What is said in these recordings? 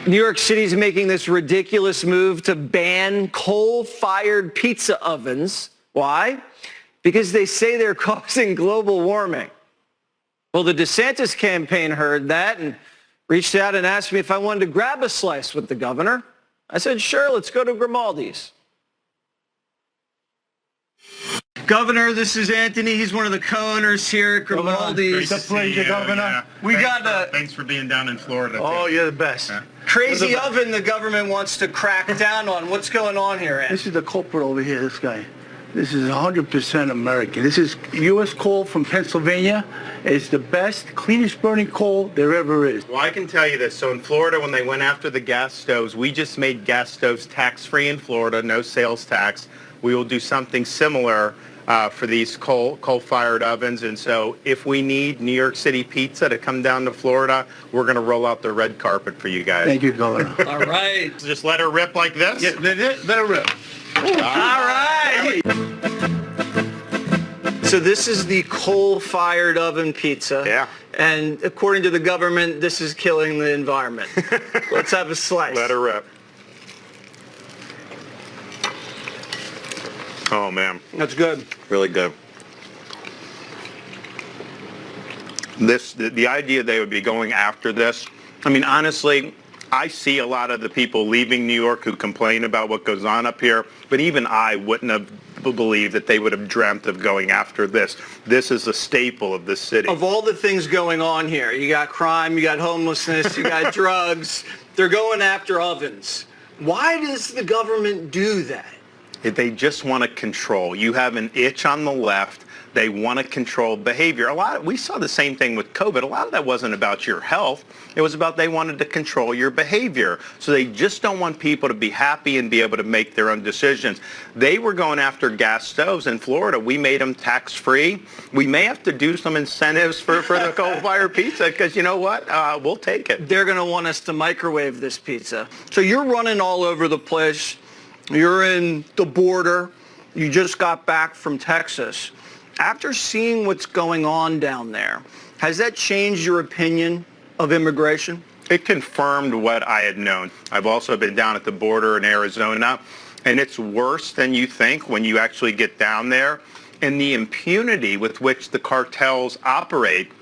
New York City is making this ridiculous move to ban coal-fired pizza ovens. Why? Because they say they're causing global warming. Well, the Desantis campaign heard that and reached out and asked me if I wanted to grab a slice with the governor. I said, sure, let's go to Grimaldi's. Governor, this is Anthony. He's one of the co-owners here at Grimaldi's. It's a pleasure, Governor. Yeah. Thanks for being down in Florida. Oh, you're the best. Yeah. Crazy oven the government wants to crack down on. What's going on here, Anthony? This is the culprit over here, this guy. This is 100% American. This is U.S. coal from Pennsylvania. It's the best, cleanest burning coal there ever is. Well, I can tell you this. So in Florida, when they went after the gas stoves, we just made gas stoves tax-free in Florida, no sales tax. We will do something similar for these coal-fired ovens. And so if we need New York City pizza to come down to Florida, we're going to roll out the red carpet for you guys. Thank you, Governor. All right. So just let her rip like this? Yeah, let her rip. All right. So this is the coal-fired oven pizza. Yeah. And according to the government, this is killing the environment. Let's have a slice. Let her rip. Oh, man. That's good. Really good. The idea they would be going after this, I mean, honestly, I see a lot of the people leaving New York who complain about what goes on up here, but even I wouldn't have believed that they would have dreamt of going after this. This is a staple of this city. Of all the things going on here, you got crime, you got homelessness, you got drugs, they're going after ovens. Why does the government do that? They just want to control. You have an itch on the left. They want to control behavior. We saw the same thing with COVID. A lot of that wasn't about your health. It was about they wanted to control your behavior. So they just don't want people to be happy and be able to make their own decisions. They were going after gas stoves in Florida. We made them tax-free. We may have to do some incentives for the coal-fired pizza because you know what? We'll take it. They're going to want us to microwave this pizza. So you're running all over the place. You're in the border. You just got back from Texas. After seeing what's going on down there, has that changed your opinion of immigration? It confirmed what I had known. I've also been down at the border in Arizona, and it's worse than you think when you actually get down there. And the impunity with which the cartels operate.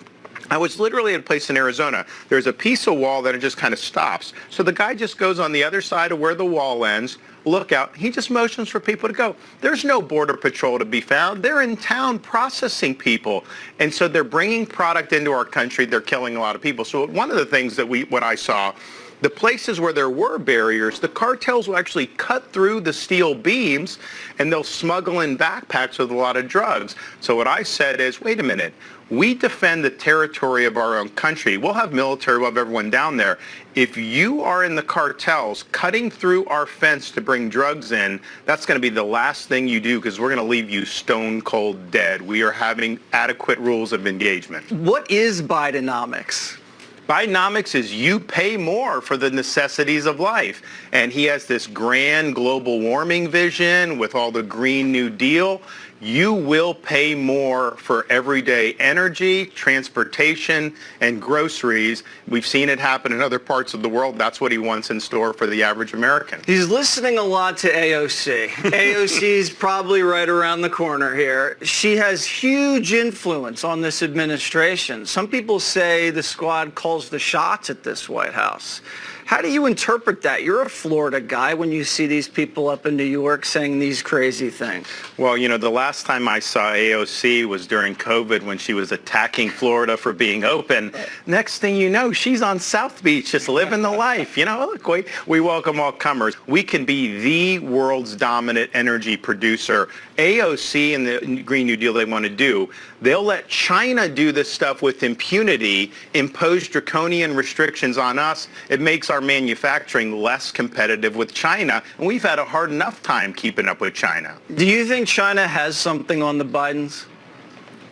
I was literally at a place in Arizona. There's a piece of wall that it just kind of stops. So the guy just goes on the other side of where the wall ends, look out. He just motions for people to go. There's no border patrol to be found. They're in town processing people. And so they're bringing product into our country. They're killing a lot of people. So one of the things that what I saw, the places where there were barriers, the cartels will actually cut through the steel beams and they'll smuggle in backpacks with a lot of drugs. So what I said is, wait a minute. We defend the territory of our own country. We'll have military, we'll have everyone down there. If you are in the cartels cutting through our fence to bring drugs in, that's going to be the last thing you do because we're going to leave you stone cold dead. We are having adequate rules of engagement. What is Bidenomics? Bidenomics is you pay more for the necessities of life. And he has this grand global warming vision with all the Green New Deal. You will pay more for everyday energy, transportation, and groceries. We've seen it happen in other parts of the world. That's what he wants in store for the average American. He's listening a lot to AOC. AOC is probably right around the corner here. She has huge influence on this administration. Some people say the squad calls the shots at this White House. How do you interpret that? You're a Florida guy when you see these people up in New York saying these crazy things. Well, you know, the last time I saw AOC was during COVID when she was attacking Florida for being open. Next thing you know, she's on South Beach just living the life. You know, look, we welcome all comers. We can be the world's dominant energy producer. AOC and the Green New Deal they want to do, they'll let China do this stuff with impunity, impose draconian restrictions on us. It makes our manufacturing less competitive with China, and we've had a hard enough time keeping up with China. Do you think China has something on the Bidens?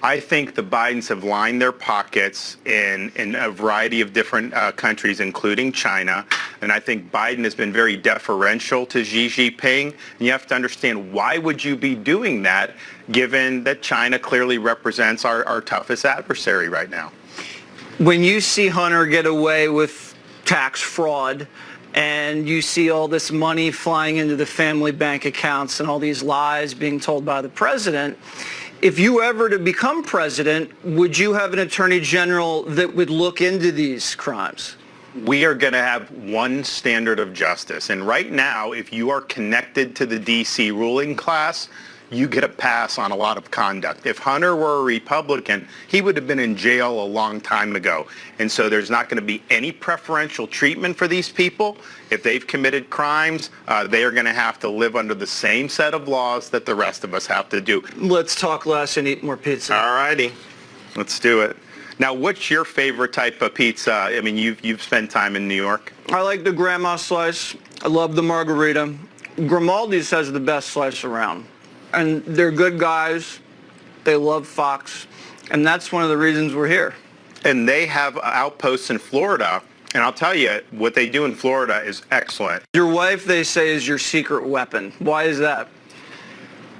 I think the Bidens have lined their pockets in a variety of different countries, including China. And I think Biden has been very deferential to Xi Jinping. And you have to understand, why would you be doing that, given that China clearly represents our toughest adversary right now? When you see Hunter get away with tax fraud, and you see all this money flying into the family bank accounts and all these lies being told by the president. If you ever to become president, would you have an attorney general that would look into these crimes? We are going to have one standard of justice. And right now, if you are connected to the D.C. ruling class, you get a pass on a lot of conduct. If Hunter were a Republican, he would have been in jail a long time ago. And so there's not going to be any preferential treatment for these people. If they've committed crimes, they are going to have to live under the same set of laws that the rest of us have to do. Let's talk less and eat more pizza. All righty. Let's do it. Now, what's your favorite type of pizza? I mean, you've spent time in New York. I like the grandma slice. I love the margarita. Grimaldi's has the best slice around. And they're good guys. They love Fox. And that's one of the reasons we're here. And they have outposts in Florida. And I'll tell you, what they do in Florida is excellent. Your wife, they say, is your secret weapon. Why is that?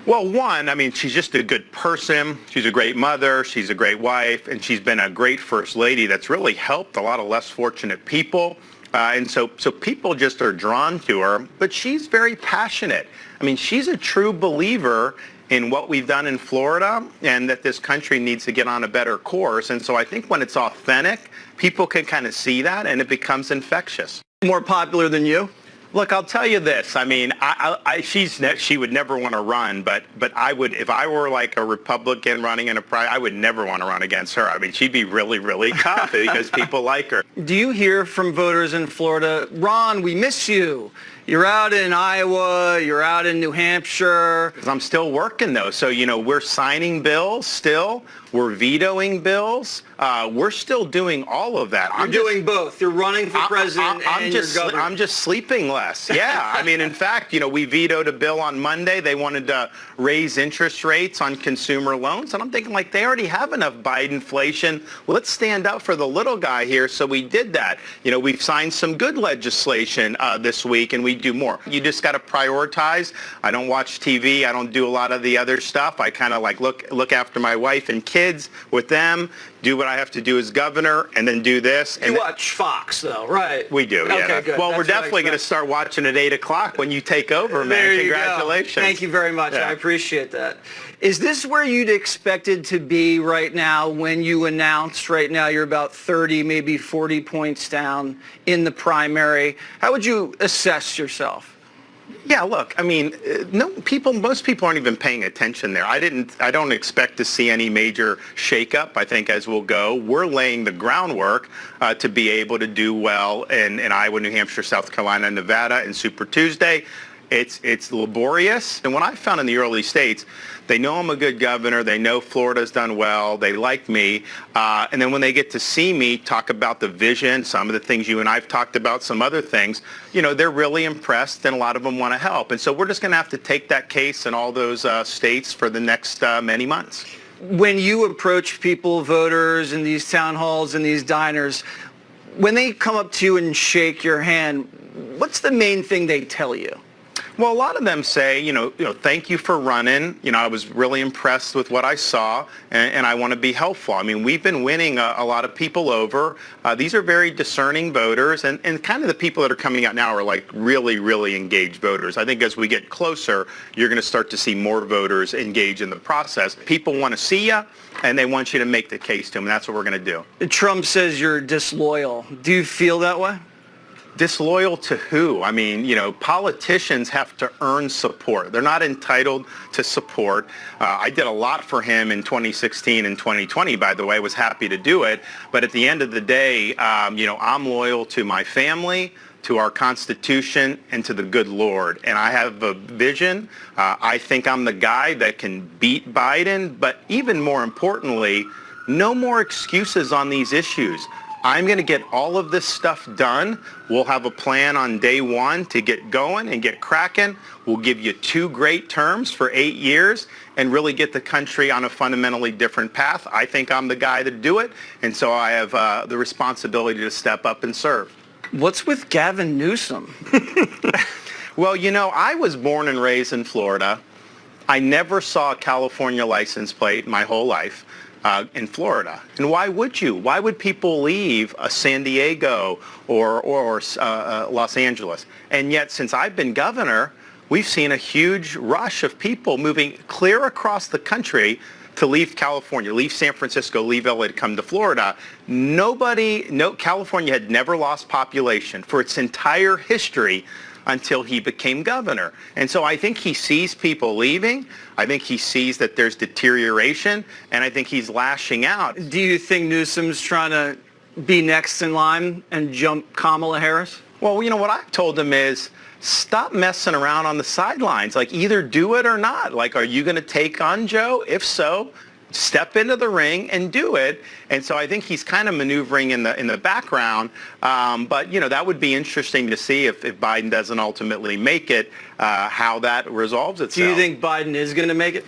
Well, one, I mean, she's just a good person. She's a great mother. She's a great wife. And she's been a great first lady that's really helped a lot of less fortunate people. And so people just are drawn to her. But she's very passionate. I mean, she's a true believer in what we've done in Florida and that this country needs to get on a better course. And so I think when it's authentic, people can kind of see that and it becomes infectious. More popular than you? Look, I'll tell you this. I mean, she would never want to run, but I would, if I were like a Republican running in a primary, I would never want to run against her. I mean, she'd be really, really tough because people like her. Do you hear from voters in Florida, Ron, we miss you? You're out in Iowa, you're out in New Hampshire. Because I'm still working, though. So, you know, we're signing bills still. We're vetoing bills. We're still doing all of that. You're doing both. You're running for president and you're governor. I'm just sleeping less. Yeah. I mean, in fact, you know, we vetoed a bill on Monday. They wanted to raise interest rates on consumer loans. And I'm thinking, like, they already have enough Bidenflation. Well, let's stand up for the little guy here. So we did that. You know, we've signed some good legislation this week, and we do more. You just got to prioritize. I don't watch TV. I don't do a lot of the other stuff. I kind of like look after my wife and kids with them, do what I have to do as governor, and then do this. You watch Fox, though, right? We do, yeah. Okay, good. Well, That's we're definitely going to start watching at 8 o'clock when you take over, man. There Congratulations. You go. Thank you very much. Yeah. I appreciate that. Is this where you'd expected to be right now when you announced right now you're about 30, maybe 40 points down in the primary? How would you assess yourself? Yeah, look, I mean, most people aren't even paying attention there. I don't expect to see any major shakeup. I think as we'll go, we're laying the groundwork to be able to do well in Iowa, New Hampshire, South Carolina, Nevada, and Super Tuesday. It's laborious. And what I found in the early states, they know I'm a good governor. They know Florida's done well. They like me. And then when they get to see me talk about the vision, some of the things you and I've talked about, some other things, you know, they're really impressed and a lot of them want to help. And so we're just going to have to take that case in all those states for the next many months. When you approach people, voters in these town halls and these diners, when they come up to you and shake your hand, what's the main thing they tell you? Well, a lot of them say, you know, thank you for running. You know, I was really impressed with what I saw, and I want to be helpful. I mean, we've been winning a lot of people over. These are very discerning voters, and kind of the people that are coming out now are like really, really engaged voters. I think as we get closer, you're going to start to see more voters engage in the process. People want to see you, and they want you to make the case to them, and that's what we're going to do. Trump says you're disloyal. Do you feel that way? Disloyal to who? I mean, you know, politicians have to earn support. They're not entitled to support. I did a lot for him in 2016 and 2020, by the way. I was happy to do it. But at the end of the day, you know, I'm loyal to my family, to our Constitution, and to the good Lord. And I have a vision. I think I'm the guy that can beat Biden. But even more importantly, no more excuses on these issues. I'm going to get all of this stuff done. We'll have a plan on day one to get going and get cracking. We'll give you 2 great terms for 8 years and really get the country on a fundamentally different path. I think I'm the guy to do it, and so I have the responsibility to step up and serve. What's with Gavin Newsom? Well, you know, I was born and raised in Florida. I never saw a California license plate my whole life. in Florida. And why would you? Why would people leave San Diego or Los Angeles? And yet, since I've been governor, we've seen a huge rush of people moving clear across the country to leave California, leave San Francisco, leave LA to come to Florida. California had never lost population for its entire history until he became governor. And so I think he sees people leaving. I think he sees that there's deterioration, and I think he's lashing out. Do you think Newsom's trying to be next in line and jump Kamala Harris? Well, you know, what I've told him is stop messing around on the sidelines. Like, either do it or not. Like, are you going to take on Joe? If so, step into the ring and do it. And so I think he's kind of maneuvering in the background. But, you know, that would be interesting to see if Biden doesn't ultimately make it, how that resolves itself. Do you think Biden is going to make it?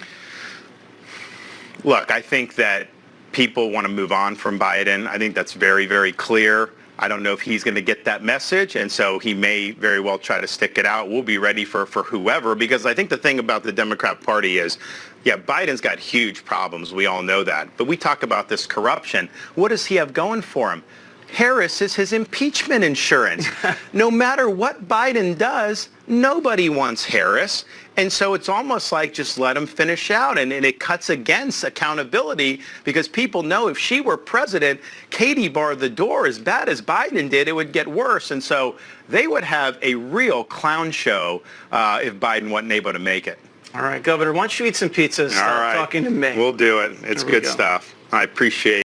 Look, I think that people want to move on from Biden. I think that's very, very clear. I don't know if he's going to get that message, and so he may very well try to stick it out. We'll be ready for whoever, because I think the thing about the Democrat Party is, yeah, Biden's got huge problems. We all know that. But we talk about this corruption. What does he have going for him? Harris is his impeachment insurance. No matter what Biden does, nobody wants Harris. And so it's almost like just let him finish out. And it cuts against accountability, because people know if she were president, Katie barred the door. As bad as Biden did, it would get worse. And so they would have a real clown show if Biden wasn't able to make it. All right, Governor, why don't you eat some pizza and stop talking to me? We'll do it. It's good stuff. I appreciate it.